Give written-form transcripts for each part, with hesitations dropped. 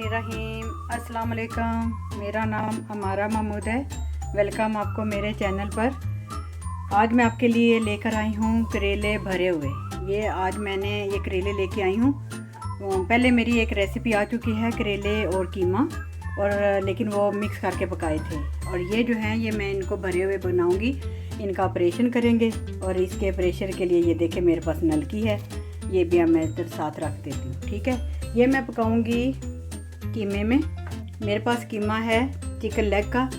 रहीम अस्सलाम वालेकुम। मेरा नाम अमारा महमूद है। वेलकम आपको मेरे चैनल पर। आज मैं आपके लिए लेकर आई हूँ करेले भरे हुए। ये आज मैंने ये करेले लेके आई हूँ। पहले मेरी एक रेसिपी आ चुकी है करेले और कीमा, और लेकिन वो मिक्स करके पकाए थे। और ये जो हैं ये मैं इनको भरे हुए बनाऊँगी। इनका ऑपरेशन करेंगे, और इसके ऑपरेशन के लिए ये देखें मेरे पास नलकी है, ये भी मैं इधर साथ रख देती हूँ। ठीक है, ये मैं पकाऊँगी कीमे में। मेरे पास कीमा है चिकन लेग का,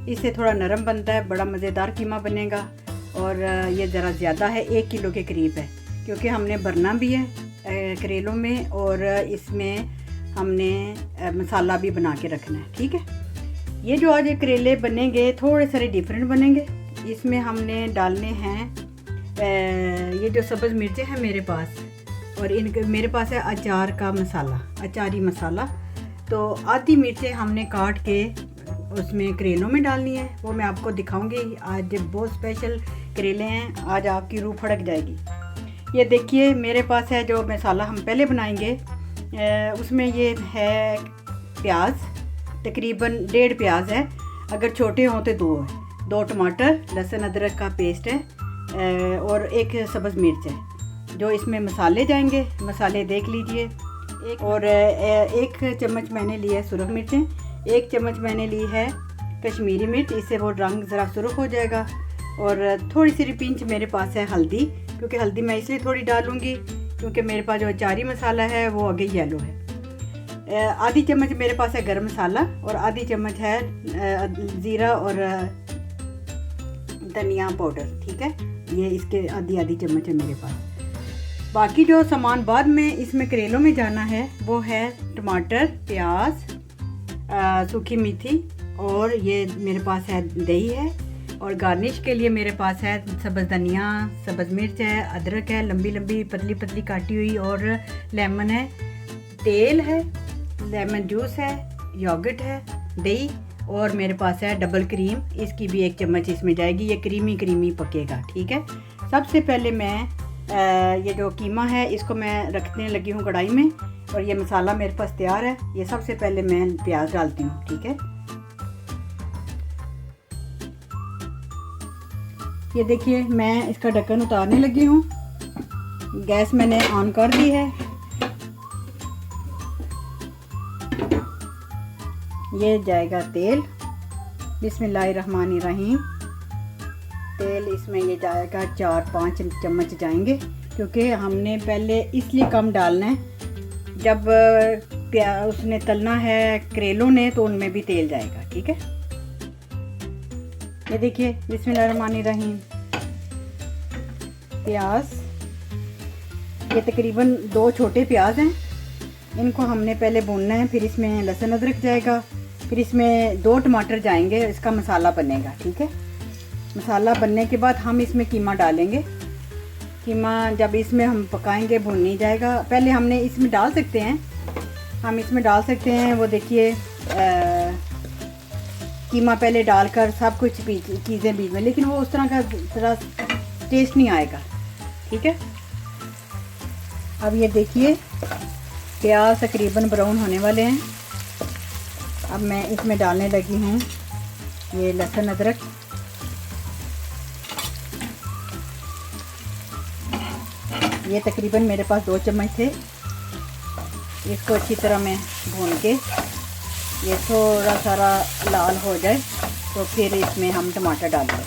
इससे थोड़ा नरम बनता है, बड़ा मज़ेदार कीमा बनेगा। और ये ज़रा ज़्यादा है, 1 किलो के करीब है, क्योंकि हमने भरना भी है करेलों में, और इसमें हमने मसाला भी बना के रखना है। ठीक है, ये जो आज ये करेले बनेंगे थोड़े सारे डिफरेंट बनेंगे। इसमें हमने डालने हैं ये जो सब्ज़ मिर्चें हैं मेरे पास, और इनके मेरे पास है अचार का मसाला, अचारी मसाला। तो आधी मिर्चें हमने काट के उसमें करेलों में डालनी है, वो मैं आपको दिखाऊंगी। आज बहुत स्पेशल करेले हैं, आज आपकी रूह फड़क जाएगी। ये देखिए मेरे पास है जो मसाला हम पहले बनाएंगे, उसमें ये है प्याज, तकरीबन 1.5 प्याज है, अगर छोटे हों तो 2 है, 2 टमाटर, लहसुन अदरक का पेस्ट है, और 1 सब्ज़ मिर्च है। जो इसमें मसाले जाएंगे, मसाले देख लीजिए। और 1 चम्मच मैंने ली है सुरख मिर्चें, 1 चम्मच मैंने ली है कश्मीरी मिर्च, इससे वो रंग ज़रा सुरख हो जाएगा। और थोड़ी सी पिंच मेरे पास है हल्दी, क्योंकि हल्दी मैं इसलिए थोड़ी डालूँगी क्योंकि मेरे पास जो अचारी मसाला है वो आगे येलो है। आधी चम्मच मेरे पास है गरम मसाला, और आधी चम्मच है ज़ीरा और धनिया पाउडर। ठीक है, ये इसके आधी चम्मच है मेरे पास। बाकी जो सामान बाद में इसमें करेलों में जाना है वो है टमाटर, प्याज, सूखी मेथी, और ये मेरे पास है दही है, और गार्निश के लिए मेरे पास है सब्ज़ धनिया, सब्ज़ मिर्च है, अदरक है लंबी लंबी पतली पतली काटी हुई, और लेमन है, तेल है, लेमन जूस है, योगर्ट है, दही, और मेरे पास है डबल क्रीम, इसकी भी 1 चम्मच इसमें जाएगी। ये क्रीमी क्रीमी पकेगा। ठीक है, सबसे पहले मैं ये जो कीमा है इसको मैं रखने लगी हूँ कढ़ाई में, और ये मसाला मेरे पास तैयार है। ये सबसे पहले मैं प्याज डालती हूँ। ठीक है, ये देखिए मैं इसका ढक्कन उतारने लगी हूँ, गैस मैंने ऑन कर दी है। ये जाएगा तेल, बिस्मिल्लाहिर्रहमानिर्रहीम। तेल इसमें ये जाएगा 4-5 चम्मच जाएंगे, क्योंकि हमने पहले इसलिए कम डालना है, जब उसने तलना है करेलों ने तो उनमें भी तेल जाएगा। ठीक है, ये देखिए बिस्मिल्लाहिर्रहमानिर्रहीम। प्याज, ये तकरीबन 2 छोटे प्याज हैं, इनको हमने पहले भूनना है, फिर इसमें लहसुन अदरक जाएगा, फिर इसमें 2 टमाटर जाएंगे, इसका मसाला बनेगा। ठीक है, मसाला बनने के बाद हम इसमें कीमा डालेंगे। कीमा जब इसमें हम पकाएंगे भून नहीं जाएगा। पहले हमने इसमें डाल सकते हैं, हम इसमें डाल सकते हैं, वो देखिए कीमा पहले डालकर सब कुछ चीज़ें बीच में, लेकिन वो उस तरह का थोड़ा टेस्ट नहीं आएगा। ठीक है, अब ये देखिए प्याज तकरीबन ब्राउन होने वाले हैं। अब मैं इसमें डालने लगी हूँ ये लहसुन अदरक, ये तकरीबन मेरे पास 2 चम्मच थे। इसको अच्छी तरह मैं भून के ये थोड़ा सारा लाल हो जाए तो फिर इसमें हम टमाटर डालेंगे।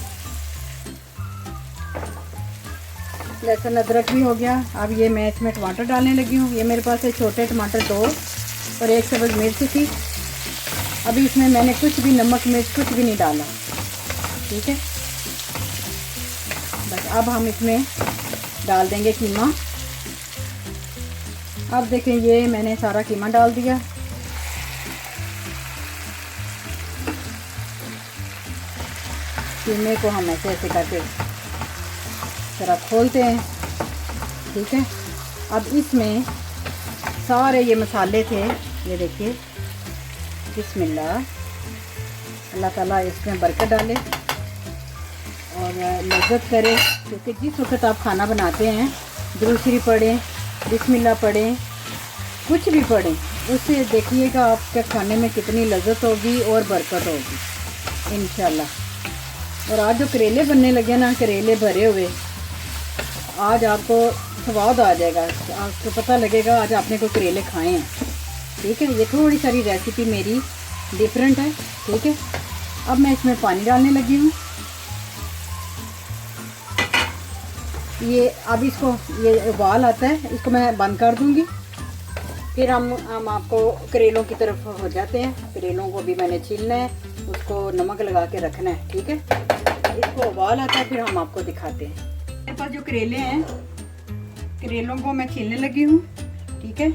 लहसुन अदरक भी हो गया। अब ये मैं इसमें टमाटर डालने लगी हूँ। ये मेरे पास है छोटे टमाटर 2 और 1 सब्ज़ मिर्च थी। अभी इसमें मैंने कुछ भी नमक मिर्च कुछ भी नहीं डाला। ठीक है, बस अब हम इसमें डाल देंगे कीमा। अब देखें ये मैंने सारा कीमा डाल दिया। कीमे को हम ऐसे ऐसे करके जरा खोलते हैं, ठीक है। अब इसमें सारे ये मसाले थे, ये देखिए, बिस्मिल्लाह, अल्लाह ताला इसमें बरकत डाले और लज्जत करे। क्योंकि जिस वक्त आप खाना बनाते हैं दुरूद शरीफ पढ़ें, बिस्मिल्लाह पढ़ें, कुछ भी पढ़ें, उससे देखिएगा आपके खाने में कितनी लज्जत होगी और बरकत होगी इंशाल्लाह। और आज जो करेले बनने लगे ना, करेले भरे हुए, आज आपको स्वाद आ जाएगा, आपको पता लगेगा आज आपने कोई करेले खाए हैं, ठीक है। ये थोड़ी सारी रेसिपी मेरी डिफरेंट है, ठीक है। अब मैं इसमें पानी डालने लगी हूँ। ये अब इसको, ये उबाल आता है, इसको मैं बंद कर दूँगी। फिर हम आपको करेलों की तरफ हो जाते हैं। करेलों को भी मैंने छीलना है, उसको नमक लगा के रखना है, ठीक है। इसको उबाल आता है, फिर हम आपको दिखाते हैं। मेरे पास जो करेले हैं, करेलों को मैं छीलने लगी हूँ, ठीक है।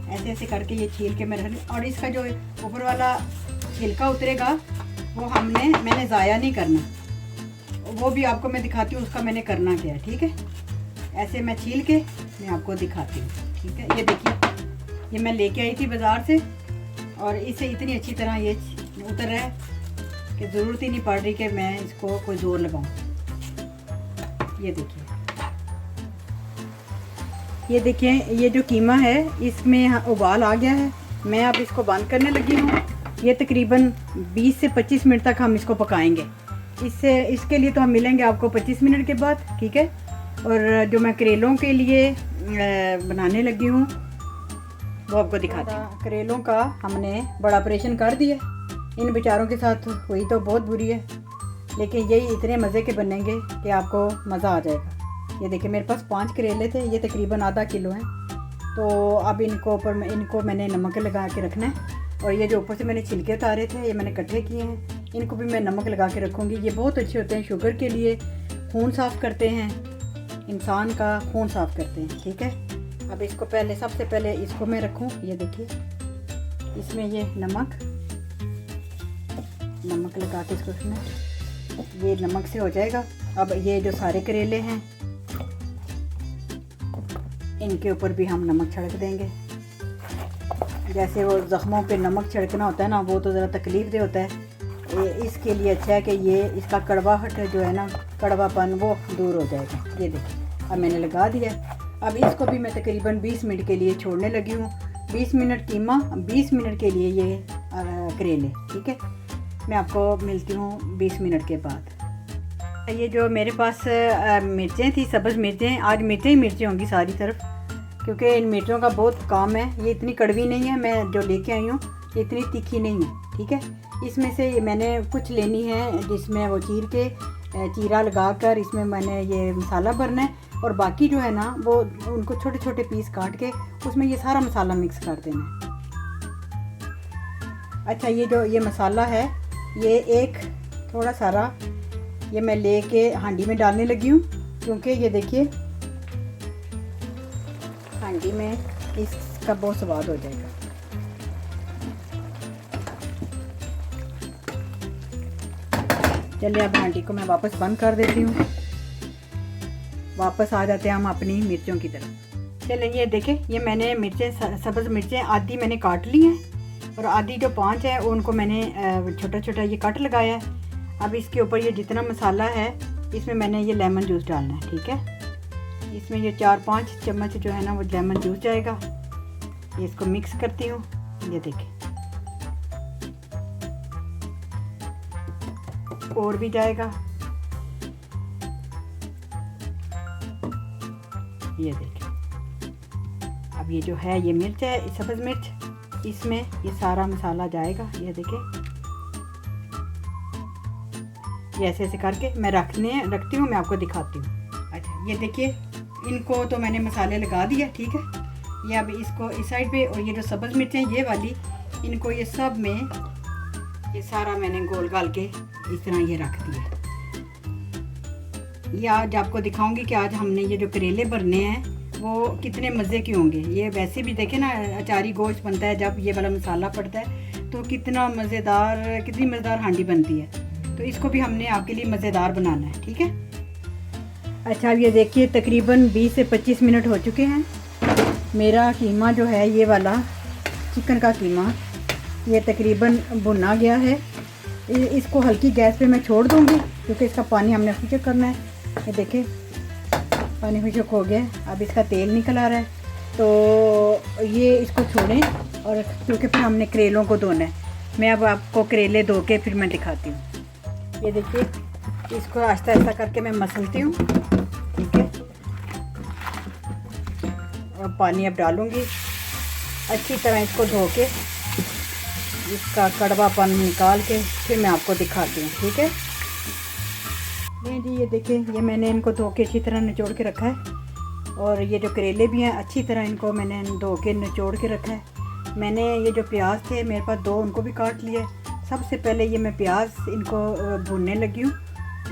ऐसे ऐसे करके ये छील के मैं रख, और इसका जो ऊपर वाला छिलका उतरेगा वो मैंने ज़ाया नहीं करना, वो भी आपको मैं दिखाती हूँ उसका मैंने करना क्या है, ठीक है। ऐसे मैं छील के मैं आपको दिखाती हूँ, ठीक है। ये देखिए, ये मैं लेके आई थी बाज़ार से और इसे इतनी अच्छी तरह ये उतर रहा है कि ज़रूरत ही नहीं पड़ रही कि मैं इसको कोई ज़ोर लगाऊं। ये देखिए, ये जो कीमा है इसमें उबाल आ गया है। मैं अब इसको बंद करने लगी हूँ। ये तकरीबन 20 से 25 मिनट तक हम इसको पकाएंगे। इसके लिए तो हम मिलेंगे आपको 25 मिनट के बाद, ठीक है। और जो मैं करेलों के लिए बनाने लगी हूँ वो आपको दिखाती हूँ। करेलों का हमने बड़ा ऑपरेशन कर दिया। इन बेचारों के साथ हुई तो बहुत बुरी है, लेकिन यही इतने मज़े के बनेंगे कि आपको मज़ा आ जाएगा। ये देखिए, मेरे पास 5 करेले थे, ये तकरीबन आधा किलो हैं। तो अब इनको मैंने नमक लगा के रखना है। और ये जो ऊपर से मैंने छिलके उतारे थे, ये मैंने इकट्ठे किए हैं, इनको भी मैं नमक लगा के रखूँगी। ये बहुत अच्छे होते हैं शुगर के लिए, खून साफ़ करते हैं, इंसान का खून साफ़ करते हैं, ठीक है। अब इसको सबसे पहले इसको मैं रखूँ। ये देखिए, इसमें ये नमक लगा के इसको रखना, ये नमक से हो जाएगा। अब ये जो सारे करेले हैं इनके ऊपर भी हम नमक छिड़क देंगे। जैसे वो ज़ख्मों पे नमक छिड़कना होता है ना, वो तो ज़रा तकलीफ़ दे होता है। इसके लिए अच्छा है कि ये इसका कड़वाहट जो है ना, कड़वापन, वो दूर हो जाएगा। ये देखिए, अब मैंने लगा दिया। अब इसको भी मैं तकरीबन 20 मिनट के लिए छोड़ने लगी हूँ। 20 मिनट कीमा, 20 मिनट के लिए ये करेले, ठीक है। मैं आपको मिलती हूँ 20 मिनट के बाद। ये जो मेरे पास मिर्चें थी, सब्ज़ मिर्चें, आज मिर्चें ही मिर्चें होंगी सारी तरफ, क्योंकि इन मिर्चों का बहुत काम है। ये इतनी कड़वी नहीं है, मैं जो लेके आई हूँ ये इतनी तीखी नहीं है, ठीक है। इसमें से मैंने कुछ लेनी है जिसमें वो चीरा लगा कर इसमें मैंने ये मसाला भरना है, और बाकी जो है ना वो उनको छोटे छोटे पीस काट के उसमें ये सारा मसाला मिक्स कर देना है। अच्छा, ये जो ये मसाला है, ये एक थोड़ा सारा ये मैं लेके हांडी में डालने लगी हूँ, क्योंकि ये देखिए हांडी में इसका बहुत स्वाद हो जाएगा। चलिए, अब हांडी को मैं वापस बंद कर देती हूँ। वापस आ जाते हैं हम अपनी मिर्चों की तरफ। चलिए, ये देखें, ये मैंने मिर्चें, सब्ज़ मिर्चें आधी मैंने काट ली हैं, और आधी जो 5 है उनको मैंने छोटा छोटा ये कट लगाया है। अब इसके ऊपर ये जितना मसाला है इसमें मैंने ये लेमन जूस डालना है, ठीक है। इसमें ये 4-5 चम्मच जो है ना वो लेमन जूस जाएगा। ये इसको मिक्स करती हूँ। ये देखिए, और भी जाएगा। ये देखिए, अब ये जो है ये मिर्च है, सब्ज़ मिर्च, इसमें ये सारा मसाला जाएगा। ये देखिए, ये ऐसे ऐसे करके मैं रखती हूँ, मैं आपको दिखाती हूँ। अच्छा, ये देखिए, इनको तो मैंने मसाले लगा दिया, ठीक है। ये अब इसको इस साइड पे, और ये जो सब्ज़ मिर्चें ये वाली, इनको ये सब में ये सारा मैंने गोल गाल के इस तरह ये रख दिया। ये आज आपको दिखाऊंगी कि आज हमने ये जो करेले भरने हैं वो कितने मज़े के होंगे। ये वैसे भी देखे ना, अचारी गोश्त बनता है, जब ये वाला मसाला पड़ता है तो कितना मज़ेदार, कितनी मज़ेदार हांडी बनती है। तो इसको भी हमने आपके लिए मज़ेदार बनाना है, ठीक है। अच्छा, अब ये देखिए तकरीबन 20 से 25 मिनट हो चुके हैं। मेरा कीमा जो है, ये वाला चिकन का कीमा, ये तकरीबन भुना गया है। इसको हल्की गैस पे मैं छोड़ दूँगी क्योंकि इसका पानी हमने खुशक करना है। ये देखिए पानी खुशक हो गया, अब इसका तेल निकल आ रहा है, तो ये इसको छोड़ें। और क्योंकि फिर हमने करेलों को धोना है। मैं अब आपको करेले धो के फिर मैं दिखाती हूँ। ये देखिए, इसको आहिस्ता आहिस्ता करके मैं मसलती हूँ, ठीक है। और पानी अब डालूँगी, अच्छी तरह इसको धो के इसका कड़वापन निकाल के फिर मैं आपको दिखाती हूँ, ठीक है। नहीं जी, ये देखिए, ये मैंने इनको धो के अच्छी तरह निचोड़ के रखा है। और ये जो करेले भी हैं, अच्छी तरह इनको मैंने धो के निचोड़ के रखा है। मैंने ये जो प्याज थे मेरे पास 2, उनको भी काट लिया। सबसे पहले ये मैं प्याज इनको भूनने लगी हूँ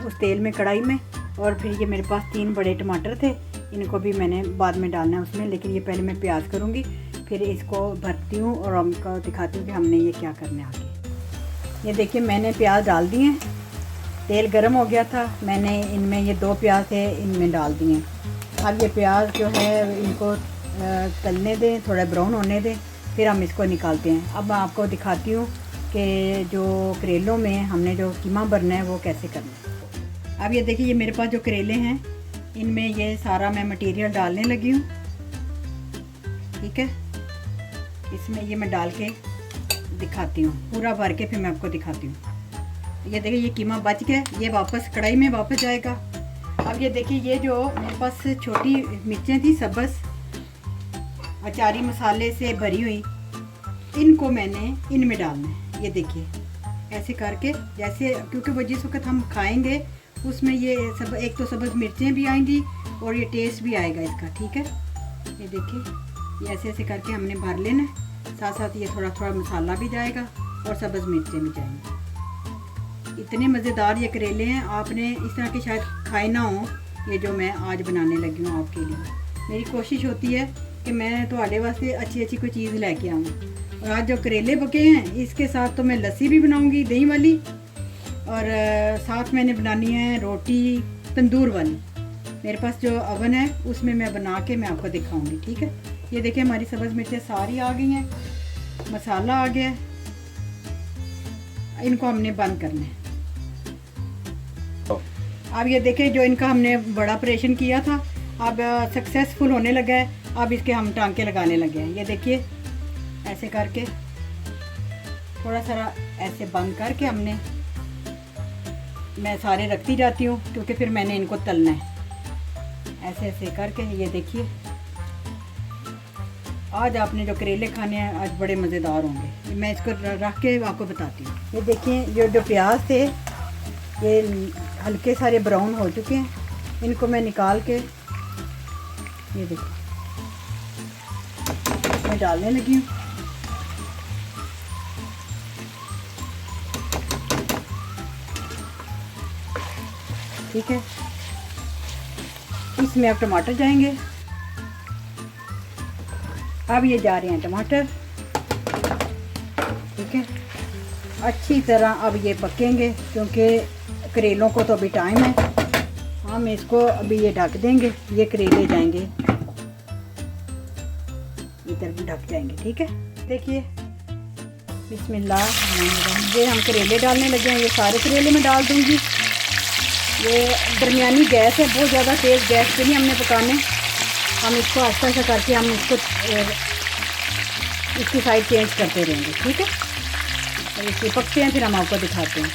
उस तेल में, कढ़ाई में। और फिर ये मेरे पास 3 बड़े टमाटर थे, इनको भी मैंने बाद में डालना है उसमें, लेकिन ये पहले मैं प्याज करूँगी, फिर इसको भरती हूँ और आपको दिखाती हूँ कि हमने ये क्या करना है आगे। ये देखिए, मैंने प्याज डाल दिए हैं, तेल गरम हो गया था, मैंने इनमें ये 2 प्याज थे, इनमें डाल दिए। अब ये प्याज जो है इनको तलने दें, थोड़ा ब्राउन होने दें, फिर हम इसको निकालते हैं। अब मैं आपको दिखाती हूँ कि जो करेलों में हमने जो कीमा भरना है वो कैसे करना है। अब ये देखिए, ये मेरे पास जो करेले हैं इनमें ये सारा मैं मटेरियल डालने लगी हूँ, ठीक है। इसमें ये मैं डाल के दिखाती हूँ, पूरा भर के फिर मैं आपको दिखाती हूँ। ये देखिए, ये कीमा बच गया, ये वापस कढ़ाई में वापस जाएगा। अब ये देखिए, ये जो मेरे पास छोटी मिर्चें थी सब्ज़, अचारी मसाले से भरी हुई, इनको मैंने इनमें डालना है। ये देखिए, ऐसे करके, जैसे, क्योंकि वो जिस वक्त हम खाएंगे उसमें ये सब, एक तो सब्ज़ मिर्चें भी आएंगी और ये टेस्ट भी आएगा इसका, ठीक है। ये देखिए, ये ऐसे ऐसे करके हमने भर लेना है, साथ साथ ये थोड़ा थोड़ा मसाला भी जाएगा और सब्ज़ मिर्चें भी जाएंगी। इतने मज़ेदार ये करेले हैं, आपने इस तरह के शायद खाए ना हो, ये जो मैं आज बनाने लगी हूँ आपके लिए। मेरी कोशिश होती है कि मैं तो वास्ते अच्छी अच्छी कोई चीज़ लेके आऊँ। और आज जो करेले पके हैं, इसके साथ तो मैं लस्सी भी बनाऊँगी दही वाली, और साथ मैंने बनानी है रोटी तंदूर वाली। मेरे पास जो अवन है उसमें मैं बना के मैं आपको दिखाऊँगी, ठीक है। ये देखिए, हमारी सब्ज़ मिर्चें सारी आ गई हैं, मसाला आ गया, इनको हमने बंद करना है। अब ये देखें, जो इनका हमने बड़ा ऑपरेशन किया था अब सक्सेसफुल होने लगा है। अब इसके हम टांके लगाने लगे हैं। ये देखिए, ऐसे करके थोड़ा सा ऐसे बंद करके हमने, मैं सारे रखती जाती हूँ क्योंकि फिर मैंने इनको तलना है। ऐसे ऐसे करके, ये देखिए, आज आपने जो करेले खाने हैं आज बड़े मज़ेदार होंगे। मैं इसको रख के आपको बताती हूँ। ये देखिए, जो प्याज थे ये हल्के सारे ब्राउन हो चुके हैं, इनको मैं निकाल के, ये देखिए, मैं डालने लगी हूँ। ठीक है, इसमें अब टमाटर जाएंगे। अब ये जा रहे हैं टमाटर, ठीक है। अच्छी तरह अब ये पकेंगे क्योंकि करेलों को तो अभी टाइम है। हम इसको अभी ये ढक देंगे, ये करेले जाएंगे इधर भी ढक जाएंगे, ठीक है। देखिए, बिस्मिल्लाह, ये हम करेले डालने लगे हैं। ये सारे करेले में डाल दूंगी। ये दरमियानी गैस है, बहुत ज़्यादा तेज़ गैस पे नहीं हमने पकाने। हम इसको आहिस्ता आहिस्ता करके हम इसकी साइड चेंज करते रहेंगे, ठीक है। और इसके पकते हैं फिर हम आपको दिखाते हैं।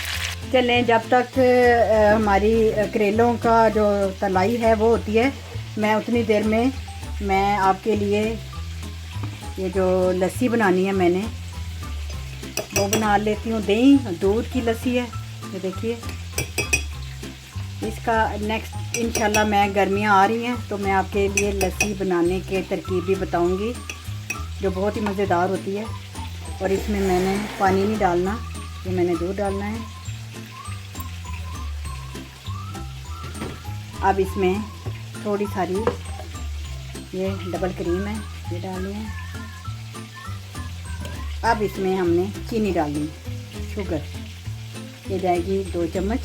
चलें, जब तक हमारी करेलों का जो तलाई है वो होती है, मैं उतनी देर में मैं आपके लिए ये जो लस्सी बनानी है मैंने वो बना लेती हूँ। दही दूध की लस्सी है। ये देखिए, इसका नेक्स्ट इंशाल्लाह, मैं गर्मियाँ आ रही हैं तो मैं आपके लिए लस्सी बनाने के तरकीब भी बताऊँगी जो बहुत ही मज़ेदार होती है। और इसमें मैंने पानी नहीं डालना, ये मैंने दूध डालना है। अब इसमें थोड़ी सारी ये डबल क्रीम है, ये डालनी है। अब इसमें हमने चीनी डालनी है, शुगर, ये जाएगी 2 चम्मच।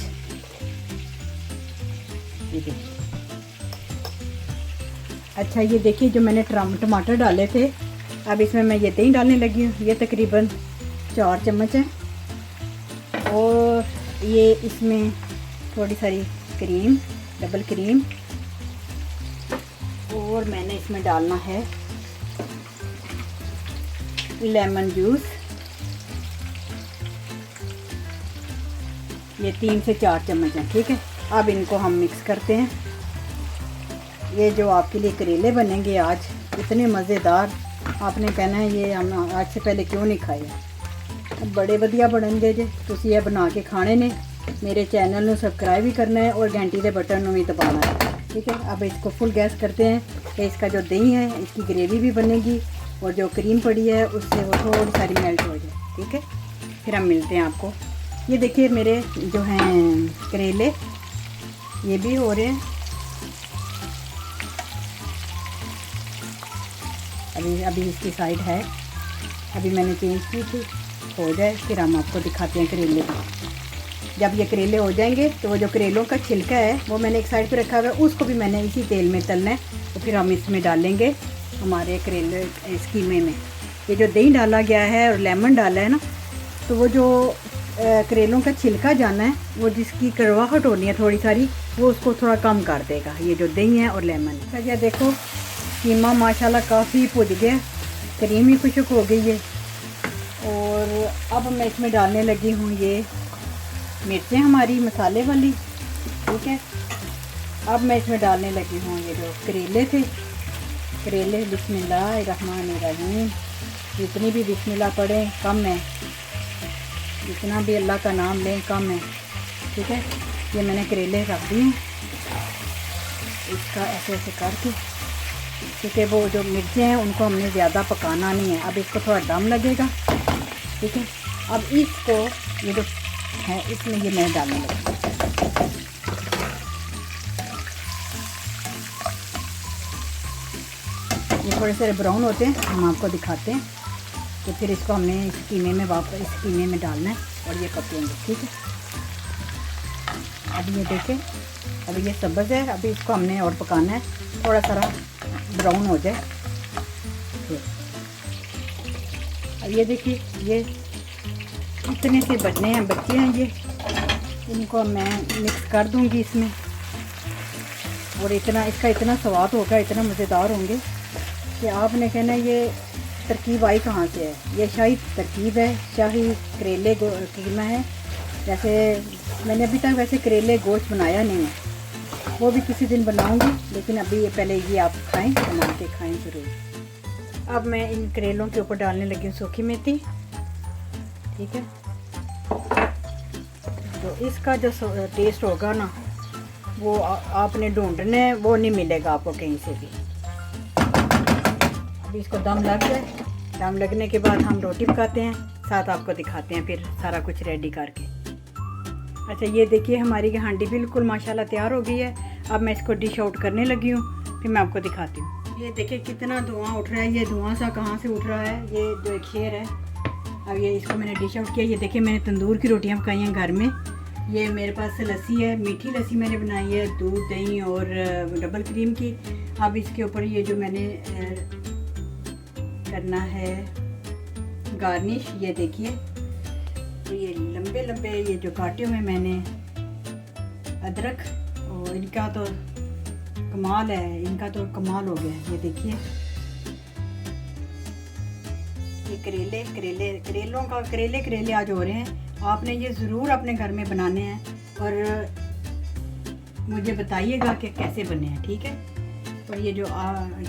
ये देखिए। अच्छा ये देखिए, जो मैंने टमाटर डाले थे, अब इसमें मैं ये दही डालने लगी हूँ। ये तकरीबन 4 चम्मच है। और ये इसमें थोड़ी सारी क्रीम, डबल क्रीम, और मैंने इसमें डालना है लेमन जूस। ये 3 से 4 चम्मच हैं, ठीक है। अब इनको हम मिक्स करते हैं। ये जो आपके लिए करेले बनेंगे आज, इतने मज़ेदार, आपने कहना है ये हम आज से पहले क्यों नहीं खाए। बड़े वधिया बनेंगे जे, तुसी ये बना के खाने ने। मेरे चैनल को सब्सक्राइब भी करना है और घंटी के बटन भी दबाना है, ठीक है। अब इसको फुल गैस करते हैं कि इसका जो दही है इसकी ग्रेवी भी बनेगी और जो क्रीम पड़ी है उससे वो थोड़ी सारी मेल्ट हो जाए, ठीक है। फिर हम मिलते हैं आपको। ये देखिए मेरे जो हैं करेले, ये भी हो रहे हैं। अभी इसकी साइड है, अभी मैंने चेंज की थी। हो जाए फिर हम आपको दिखाते हैं करेले। जब ये करेले हो जाएंगे तो वो जो करेलों का छिलका है वो मैंने एक साइड पे रखा हुआ है, उसको भी मैंने इसी तेल में तलना है। तो फिर हम इसमें डालेंगे हमारे करेले इस कीमे में। ये जो दही डाला गया है और लेमन डाला है ना, तो वो जो करेलों का छिलका जाना है, वो जिसकी कड़वाहट होनी है थोड़ी सारी, वो उसको थोड़ा कम कर देगा, ये जो दही है और लेमन। अच्छा ये देखो कीमा माशाल्लाह काफ़ी भुज गया, क्रीम ही खुशक हो गई है। और अब मैं इसमें डालने लगी हूँ ये मिर्चें हमारी मसाले वाली, ठीक है। अब मैं इसमें डालने लगी हूँ ये जो करेले थे, करेले। बिस्मिल्लाहिर्रहमानिर्रहीम। जितनी भी बिस्मिल्लाह पढ़ें कम है, जितना भी अल्लाह का नाम लें कम है, ठीक है। ये मैंने करेले रख दिए, इसका ऐसे ऐसे करके, क्योंकि वो जो मिर्चें हैं उनको हमने ज़्यादा पकाना नहीं है। अब इसको थोड़ा दम लगेगा, ठीक है। अब इसको ये जो है इसमें ये मैं डालने लगी। ये थोड़े से ब्राउन होते हैं, हम आपको दिखाते हैं। तो फिर इसको हमने इस कीमे में वापस इस कीमे में डालना है और ये पकेंगे, ठीक है। अब ये देखें, अभी ये सब्ज़ है, अभी इसको हमने और पकाना है, थोड़ा सा ब्राउन हो जाए। अब ये देखिए, ये इतने से बचने हैं, बच्चे हैं ये, इनको मैं मिक्स कर दूंगी इसमें। और इसका इतना स्वाद होगा, इतना मज़ेदार होंगे कि आपने कहना ये तरकीब आई कहाँ से है। ये शाही तरकीब है, शाही करेले कीमा है। जैसे मैंने अभी तक वैसे करेले गोश्त बनाया नहीं है, वो भी किसी दिन बनाऊंगी, लेकिन अभी ये पहले ये आप खाएं, बना के खाएं ज़रूर। अब मैं इन करेलों के ऊपर डालने लगी हूँ सूखी मेथी, ठीक है। तो इसका जो टेस्ट होगा ना, वो आपने ढूंढना है, वो नहीं मिलेगा आपको कहीं से भी। अभी इसको दम लग जाए, दम लगने के बाद हम रोटी पकाते हैं, साथ आपको दिखाते हैं फिर सारा कुछ रेडी करके। अच्छा ये देखिए हमारी हांडी बिल्कुल माशाल्लाह तैयार हो गई है। अब मैं इसको डिश आउट करने लगी हूँ, फिर मैं आपको दिखाती हूँ। ये देखिए कितना धुआं उठ रहा है, ये धुआं सा कहाँ से उठ रहा है, ये जो एक शेर है। अब ये इसको मैंने डिश आउट किया। ये देखिए मैंने तंदूर की रोटियाँ पकाई हैं घर में। ये मेरे पास लस्सी है, मीठी लस्सी मैंने बनाई है, दूध दही और डबल क्रीम की। अब इसके ऊपर ये जो मैंने करना है गार्निश, ये देखिए, तो ये लंबे लंबे ये जो काटे हुए मैंने अदरक, और इनका तो कमाल है, इनका तो कमाल हो गया। ये देखिए ये करेले आज हो रहे हैं। आपने ये ज़रूर अपने घर में बनाने हैं और मुझे बताइएगा कि कैसे बने हैं, ठीक है। और ये जो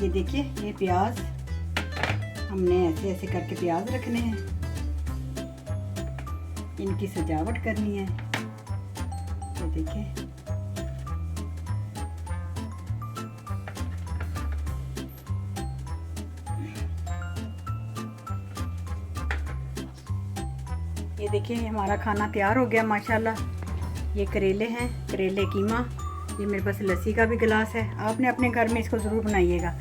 ये देखिए, ये प्याज हमने ऐसे ऐसे करके प्याज रखने हैं, इनकी सजावट करनी है। ये देखिए ये देखिए हमारा खाना तैयार हो गया माशाल्लाह। ये करेले हैं, करेले कीमा, ये मेरे पास लस्सी का भी गिलास है। आपने अपने घर में इसको ज़रूर बनाइएगा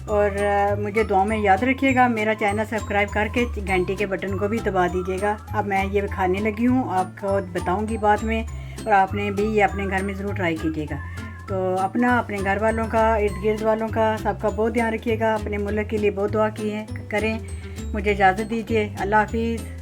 और मुझे दुआ में याद रखिएगा। मेरा चैनल सब्सक्राइब करके घंटी के बटन को भी दबा दीजिएगा। अब मैं ये खाने लगी हूँ, आपको बताऊँगी बाद में, और आपने भी ये अपने घर में ज़रूर ट्राई कीजिएगा। तो अपना, अपने घर वालों का, इर्द गिर्द वालों का, सबका बहुत ध्यान रखिएगा। अपने मुल्क के लिए बहुत दुआ करें। मुझे इजाज़त दीजिए। अल्लाह हाफिज़।